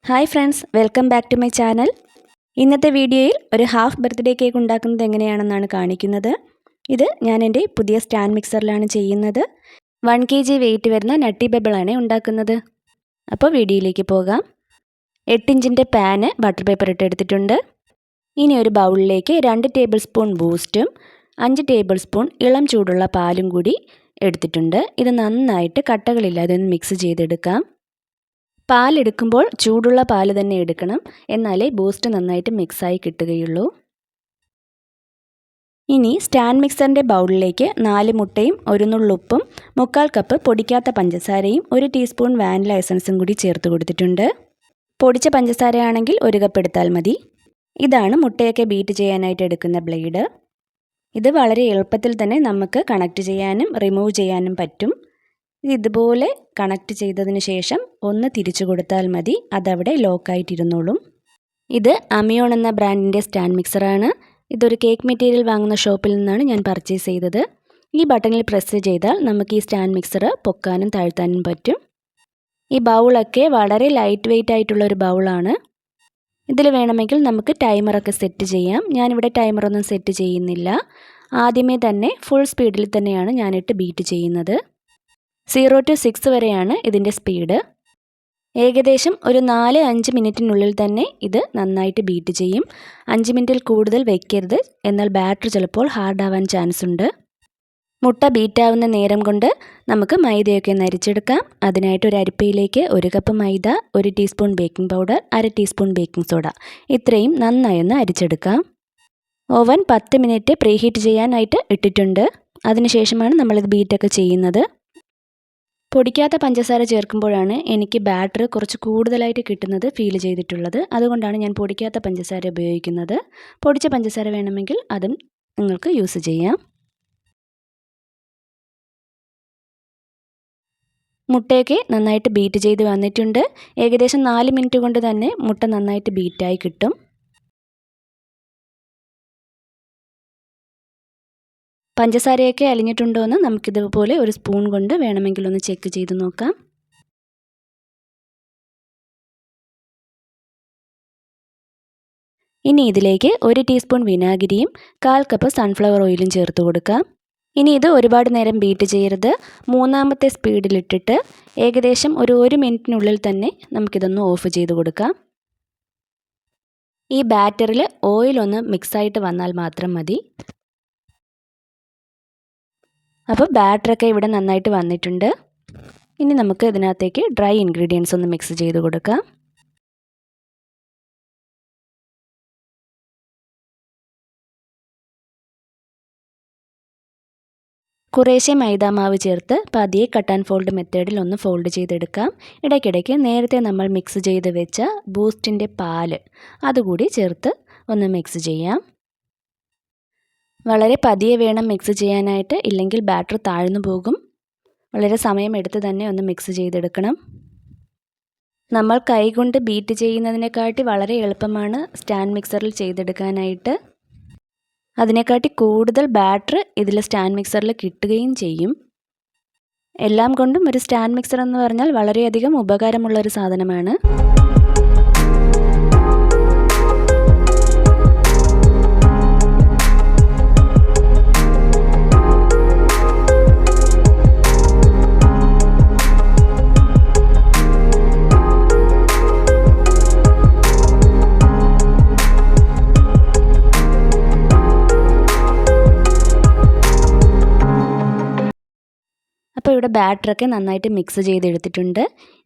Hi friends, welcome back to my channel. ഇന്നത്തെ വീഡിയോയിൽ ഒരു ഹാഫ് ബർത്ത്ഡേ കേക്ക് ഉണ്ടാക്കുന്നത് എങ്ങനെയാണെന്നാണ് കാണിക്കുന്നത്. ഇത് ഞാൻ എൻ്റെ പുതിയ സ്റ്റാൻഡ് മിക്സറിലാണ് ചെയ്യുന്നത്. 1 kg വെയിറ്റ് വരുന്ന നട്ടി ബബിളാണ് ഉണ്ടാക്കുന്നത്. അപ്പോൾ വീഡിയോയിലേക്ക് പോകാം. 8 ഇഞ്ചിൻ്റെ പാന് ബട്ടർ പേപ്പർ ഇട്ട് എടുത്തിട്ടുണ്ട്. ഇനി ഒരു ബൗളിലേക്ക് 2 ടേബിൾ സ്പൂൺ ബൂസ്റ്റും 5 ടേബിൾ സ്പൂൺ ഇളം ചൂടുള്ള പാലും കൂടി എടുത്തിട്ടുണ്ട്. ഇത് നന്നായിട്ട് കട്ടകളില്ലാതെ ഒന്ന് മിക്സ് ചെയ്തെടുക്കാം. പാലെടുക്കുമ്പോൾ ചൂടുള്ള പാൽ തന്നെ എടുക്കണം, എന്നാലേ ബൂസ്റ്റ് നന്നായിട്ട് മിക്സായി കിട്ടുകയുള്ളൂ. ഇനി സ്റ്റാൻഡ് മിക്സറിൻ്റെ ബൗളിലേക്ക് 4 മുട്ടയും 1 നുള്ളുപ്പും 3/4 കപ്പ് പൊടിക്കാത്ത പഞ്ചസാരയും 1 ടീസ്പൂൺ വാനില എസൻസും കൂടി ചേർത്ത് കൊടുത്തിട്ടുണ്ട്. പൊടിച്ച പഞ്ചസാരയാണെങ്കിൽ 1 കപ്പ് എടുത്താൽ മതി. ഇതാണ് മുട്ടയൊക്കെ ബീറ്റ് ചെയ്യാനായിട്ട് എടുക്കുന്ന ബ്ലേഡ്. ഇത് വളരെ എളുപ്പത്തിൽ തന്നെ നമുക്ക് കണക്ട് ചെയ്യാനും റിമൂവ് ചെയ്യാനും പറ്റും. ഇതുപോലെ കണക്ട് ചെയ്തതിന് ശേഷം ഒന്ന് തിരിച്ചു കൊടുത്താൽ മതി, അതവിടെ ലോക്കായിട്ടിരുന്നോളും. ഇത് അമിയോൺ എന്ന ബ്രാൻഡിൻ്റെ സ്റ്റാൻഡ് മിക്സറാണ്. ഇതൊരു കേക്ക് മെറ്റീരിയൽ വാങ്ങുന്ന ഷോപ്പിൽ നിന്നാണ് ഞാൻ പർച്ചേസ് ചെയ്തത്. ഈ ബട്ടണിൽ പ്രസ് ചെയ്താൽ നമുക്ക് ഈ സ്റ്റാൻഡ് മിക്സർ പൊക്കാനും താഴ്ത്താനും പറ്റും. ഈ ബൗളൊക്കെ വളരെ ലൈറ്റ് വെയ്റ്റ് ആയിട്ടുള്ള ഒരു ബൗളാണ്. ഇതിൽ വേണമെങ്കിൽ നമുക്ക് ടൈമറൊക്കെ സെറ്റ് ചെയ്യാം. ഞാനിവിടെ ടൈമറൊന്നും സെറ്റ് ചെയ്യുന്നില്ല. ആദ്യമേ തന്നെ ഫുൾ സ്പീഡിൽ തന്നെയാണ് ഞാനിട്ട് ബീറ്റ് ചെയ്യുന്നത്. 0 to 6 വരെയാണ് ഇതിൻ്റെ സ്പീഡ്. ഏകദേശം ഒരു 4-5 മിനിറ്റിനുള്ളിൽ തന്നെ ഇത് നന്നായിട്ട് ബീറ്റ് ചെയ്യും. 5 മിനിറ്റിൽ കൂടുതൽ വയ്ക്കരുത്, എന്നാൽ ബാറ്റർ ചിലപ്പോൾ ഹാർഡാവാൻ ചാൻസ് ഉണ്ട്. മുട്ട ബീറ്റാവുന്ന നേരം കൊണ്ട് നമുക്ക് മൈദയൊക്കെ ഒന്ന് അരിച്ചെടുക്കാം. അതിനായിട്ട് ഒരു അരിപ്പയിലേക്ക് 1 കപ്പ് മൈദ, 1 teaspoon baking powder, 1/2 teaspoon baking soda, ഇത്രയും നന്നായി ഒന്ന് അരിച്ചെടുക്കാം. ഓവൻ 10 മിനിറ്റ് പ്രീഹീറ്റ് ചെയ്യാനായിട്ട് ഇട്ടിട്ടുണ്ട്. അതിനുശേഷമാണ് നമ്മളിത് ബീറ്റൊക്കെ ചെയ്യുന്നത്. പൊടിക്കാത്ത പഞ്ചസാര ചേർക്കുമ്പോഴാണ് എനിക്ക് ബാറ്റർ കുറച്ച് കൂടുതലായിട്ട് കിട്ടുന്നത് ഫീൽ ചെയ്തിട്ടുള്ളത്. അതുകൊണ്ടാണ് ഞാൻ പൊടിക്കാത്ത പഞ്ചസാര ഉപയോഗിക്കുന്നത്. പൊടിച്ച പഞ്ചസാര വേണമെങ്കിൽ അതും നിങ്ങൾക്ക് യൂസ് ചെയ്യാം. മുട്ടയൊക്കെ നന്നായിട്ട് ബീറ്റ് ചെയ്ത് വന്നിട്ടുണ്ട്. ഏകദേശം 4 മിനിറ്റ് കൊണ്ട് തന്നെ മുട്ട നന്നായിട്ട് ബീറ്റായി കിട്ടും. പഞ്ചസാരയൊക്കെ അലിഞ്ഞിട്ടുണ്ടോ എന്ന് നമുക്കിതുപോലെ ഒരു സ്പൂൺ കൊണ്ട് വേണമെങ്കിൽ ഒന്ന് ചെക്ക് ചെയ്ത് നോക്കാം. ഇനി ഇതിലേക്ക് 1 ടീസ്പൂൺ വിനാഗിരിയും 1/4 കപ്പ് സൺഫ്ലവർ ഓയിലും ചേർത്ത് കൊടുക്കാം. ഇനി ഇത് ഒരുപാട് നേരം ബീറ്റ് ചെയ്യരുത്. 3ാമത്തെ സ്പീഡിലിട്ടിട്ട് ഏകദേശം ഒരു 1 മിനിറ്റിനുള്ളിൽ തന്നെ നമുക്കിതൊന്ന് ഓഫ് ചെയ്ത് കൊടുക്കാം. ഈ ബാറ്ററിൽ ഓയിലൊന്ന് മിക്സായിട്ട് വന്നാൽ മാത്രം മതി. അപ്പോൾ ബാറ്ററൊക്കെ ഇവിടെ നന്നായിട്ട് വന്നിട്ടുണ്ട്. ഇനി നമുക്ക് ഇതിനകത്തേക്ക് ഡ്രൈ ഇൻഗ്രീഡിയൻസ് ഒന്ന് മിക്സ് ചെയ്ത് കൊടുക്കാം. കുറേശ്ശെ മൈദാമാവ് ചേർത്ത് പതിയെ കട്ട് ആൻഡ് ഫോൾഡ് മെത്തേഡിൽ ഒന്ന് ഫോൾഡ് ചെയ്തെടുക്കാം. ഇടയ്ക്കിടയ്ക്ക് നേരത്തെ നമ്മൾ മിക്സ് ചെയ്ത് വെച്ച ബൂസ്റ്റിൻ്റെ പാല് അതുകൂടി ചേർത്ത് ഒന്ന് മിക്സ് ചെയ്യാം. വളരെ പതിയെ വേണം മിക്സ് ചെയ്യാനായിട്ട്, ഇല്ലെങ്കിൽ ബാറ്റർ താഴ്ന്നു പോകും. വളരെ സമയമെടുത്ത് തന്നെ ഒന്ന് മിക്സ് ചെയ്തെടുക്കണം. നമ്മൾ കൈകൊണ്ട് ബീറ്റ് ചെയ്യുന്നതിനെക്കാട്ടി വളരെ എളുപ്പമാണ് സ്റ്റാൻഡ് മിക്സറിൽ ചെയ്തെടുക്കാനായിട്ട്. അതിനെക്കാട്ടി കൂടുതൽ ബാറ്റർ ഇതിൽ സ്റ്റാൻഡ് മിക്സറിൽ കിട്ടുകയും ചെയ്യും. എല്ലാം കൊണ്ടും ഒരു സ്റ്റാൻഡ് മിക്സർ എന്ന് പറഞ്ഞാൽ വളരെയധികം ഉപകാരമുള്ളൊരു സാധനമാണ്. അപ്പോൾ ഇവിടെ ബാറ്ററൊക്കെ നന്നായിട്ട് മിക്സ് ചെയ്തെടുത്തിട്ടുണ്ട്.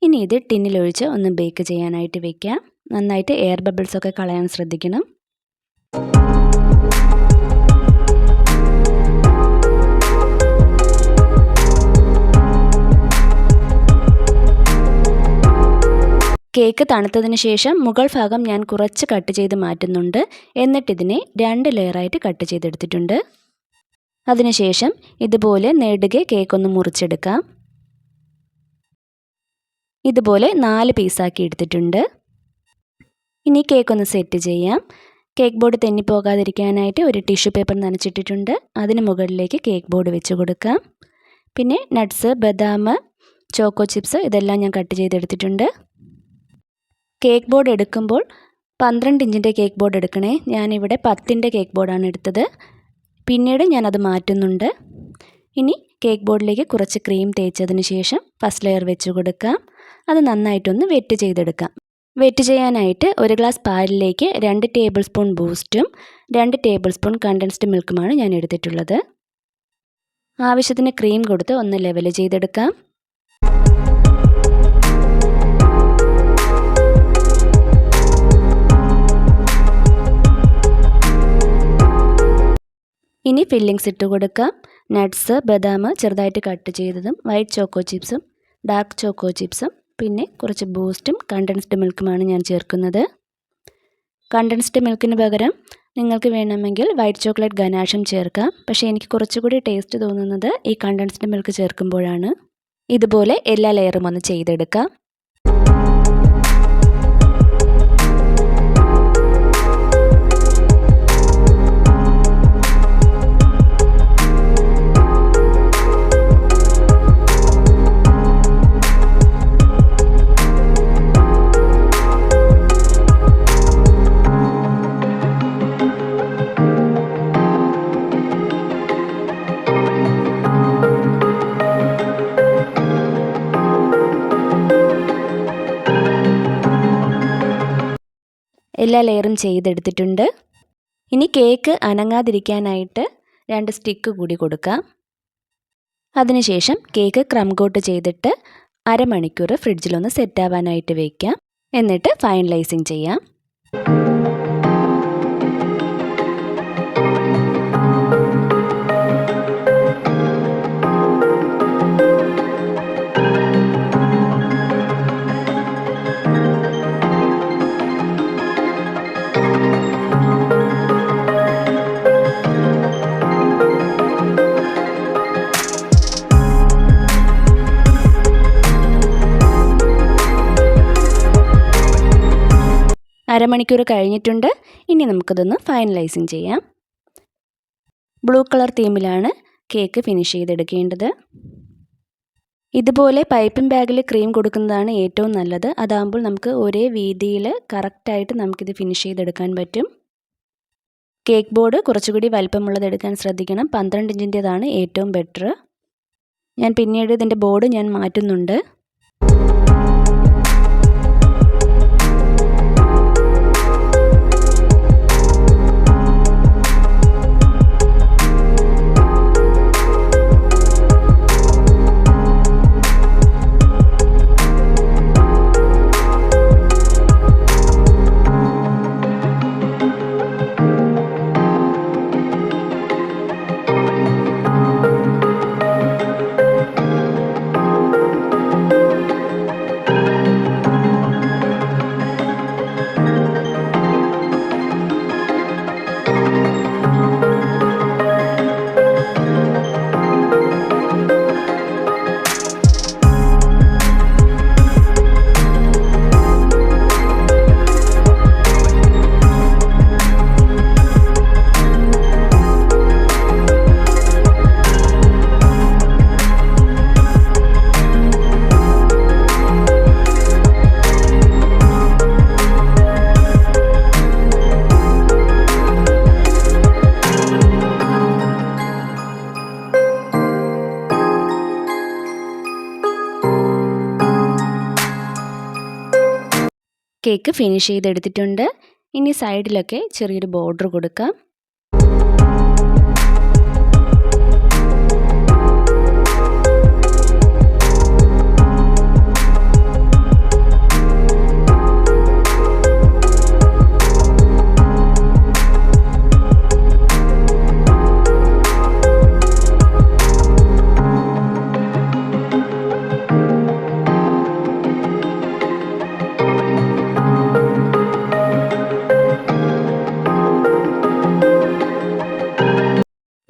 ഇനി ഇത് ടിന്നിലൊഴിച്ച് ഒന്ന് ബേക്ക് ചെയ്യാനായിട്ട് വെക്കാം. നന്നായിട്ട് എയർ ബബിൾസൊക്കെ കളയാൻ ശ്രദ്ധിക്കണം. കേക്ക് തണുത്തതിന് ശേഷം മുകൾ ഭാഗം ഞാൻ കുറച്ച് കട്ട് ചെയ്ത് മാറ്റുന്നുണ്ട്. എന്നിട്ടിതിനെ 2 ലെയറായിട്ട് കട്ട് ചെയ്തെടുത്തിട്ടുണ്ട്. അതിനുശേഷം ഇതുപോലെ നെടുകെ കേക്കൊന്ന് മുറിച്ചെടുക്കാം. ഇതുപോലെ 4 പീസാക്കി എടുത്തിട്ടുണ്ട്. ഇനി കേക്കൊന്ന് സെറ്റ് ചെയ്യാം. കേക്ക് ബോർഡ് തെന്നിപ്പോകാതിരിക്കാനായിട്ട് ഒരു ടിഷ്യൂ പേപ്പർ നനച്ചിട്ടിട്ടുണ്ട്. അതിന് മുകളിലേക്ക് കേക്ക് ബോർഡ് വെച്ച് കൊടുക്കാം. പിന്നെ നട്ട്സ്, ബദാം, ചോക്കോ ചിപ്സ് ഇതെല്ലാം ഞാൻ കട്ട് ചെയ്തെടുത്തിട്ടുണ്ട്. കേക്ക് ബോർഡ് എടുക്കുമ്പോൾ 12 ഇഞ്ചിൻ്റെ കേക്ക് ബോർഡ് എടുക്കണേ. ഞാനിവിടെ 10ൻ്റെ കേക്ക് ബോർഡാണ് എടുത്തത്. പിന്നീട് ഞാനത് മാറ്റുന്നുണ്ട്. ഇനി കേക്ക് ബോർഡിലേക്ക് കുറച്ച് ക്രീം തേച്ചതിന് ശേഷം ഫസ്റ്റ് ലെയർ വെച്ച് കൊടുക്കാം. അത് നന്നായിട്ടൊന്ന് വെറ്റ് ചെയ്തെടുക്കാം. വെറ്റ് ചെയ്യാനായിട്ട് ഒരു ഗ്ലാസ് പാലിലേക്ക് 2 ടേബിൾ സ്പൂൺ ബൂസ്റ്റും 2 ടേബിൾ സ്പൂൺ കണ്ടൻസ്ഡ് മിൽക്കുമാണ് ഞാൻ എടുത്തിട്ടുള്ളത്. ആവശ്യത്തിന് ക്രീം കൊടുത്ത് ഒന്ന് ലെവൽ ചെയ്തെടുക്കാം. ഇനി ഫില്ലിങ്സ് ഇട്ട് കൊടുക്കാം. നട്ട്സ്, ബദാം ചെറുതായിട്ട് കട്ട് ചെയ്തതും, വൈറ്റ് ചോക്കോ ചിപ്സും, ഡാർക്ക് ചോക്കോ ചിപ്സും, പിന്നെ കുറച്ച് ബൂസ്റ്റും കണ്ടൻസ്ഡ് മിൽക്കുമാണ് ഞാൻ ചേർക്കുന്നത്. കണ്ടൻസ്ഡ് മിൽക്കിന് പകരം നിങ്ങൾക്ക് വേണമെങ്കിൽ വൈറ്റ് ചോക്ലേറ്റ് ഗനാഷും ചേർക്കാം. പക്ഷേ എനിക്ക് കുറച്ചുകൂടി ടേസ്റ്റ് തോന്നുന്നത് ഈ കണ്ടൻസ്ഡ് മിൽക്ക് ചേർക്കുമ്പോഴാണ്. ഇതുപോലെ എല്ലാ ലെയറും ഒന്ന് ചെയ്തെടുക്കാം. എല്ലാ ലെയറും ചെയ്തെടുത്തിട്ടുണ്ട്. ഇനി കേക്ക് അനങ്ങാതിരിക്കാനായിട്ട് 2 സ്റ്റിക്ക് കൂടി കൊടുക്കാം. അതിനുശേഷം കേക്ക് ക്രം കോട്ട് ചെയ്തിട്ട് അരമണിക്കൂർ ഫ്രിഡ്ജിലൊന്ന് സെറ്റ് ആവാനായിട്ട് വയ്ക്കാം. എന്നിട്ട് ഫൈനലൈസിങ് ചെയ്യാം. അരമണിക്കൂർ കഴിഞ്ഞിട്ടുണ്ട്. ഇനി നമുക്കതൊന്ന് ഫൈനലൈസിങ് ചെയ്യാം. ബ്ലൂ കളർ തീമിലാണ് കേക്ക് ഫിനിഷ് ചെയ്തെടുക്കേണ്ടത്. ഇതുപോലെ പൈപ്പിംഗ് ബാഗിൽ ക്രീം കൊടുക്കുന്നതാണ് ഏറ്റവും നല്ലത്. അതാകുമ്പോൾ നമുക്ക് ഒരേ വീതിയിൽ കറക്റ്റായിട്ട് നമുക്കിത് ഫിനിഷ് ചെയ്തെടുക്കാൻ പറ്റും. കേക്ക് ബോർഡ് കുറച്ചുകൂടി വലിപ്പമുള്ളത് എടുക്കാൻ ശ്രദ്ധിക്കണം. 12 ഇഞ്ചിൻ്റേതാണ് ഏറ്റവും ബെറ്റർ. ഞാൻ പിന്നീട് ഇതിൻ്റെ ബോർഡ് ഞാൻ മാറ്റുന്നുണ്ട്. കേക്ക് ഫിനിഷ് ചെയ്തെടുത്തിട്ടുണ്ട്. ഇനി സൈഡിലൊക്കെ ചെറിയൊരു ബോർഡർ കൊടുക്കാം.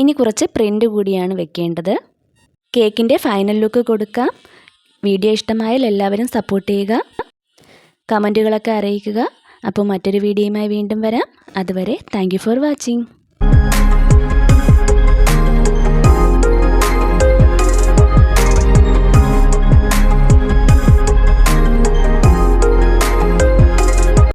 ഇനി കുറച്ച് പ്രിൻ്റ് കൂടിയാണ് വെക്കേണ്ടത്. കേക്കിൻ്റെ ഫൈനൽ ലുക്ക് കൊടുക്കാം. വീഡിയോ ഇഷ്ടമായാൽ എല്ലാവരും സപ്പോർട്ട് ചെയ്യുക, കമൻറ്റുകളൊക്കെ അറിയിക്കുക. അപ്പോൾ മറ്റൊരു വീഡിയോയുമായി വീണ്ടും വരാം. അതുവരെ താങ്ക് യു ഫോർ വാച്ചിങ്.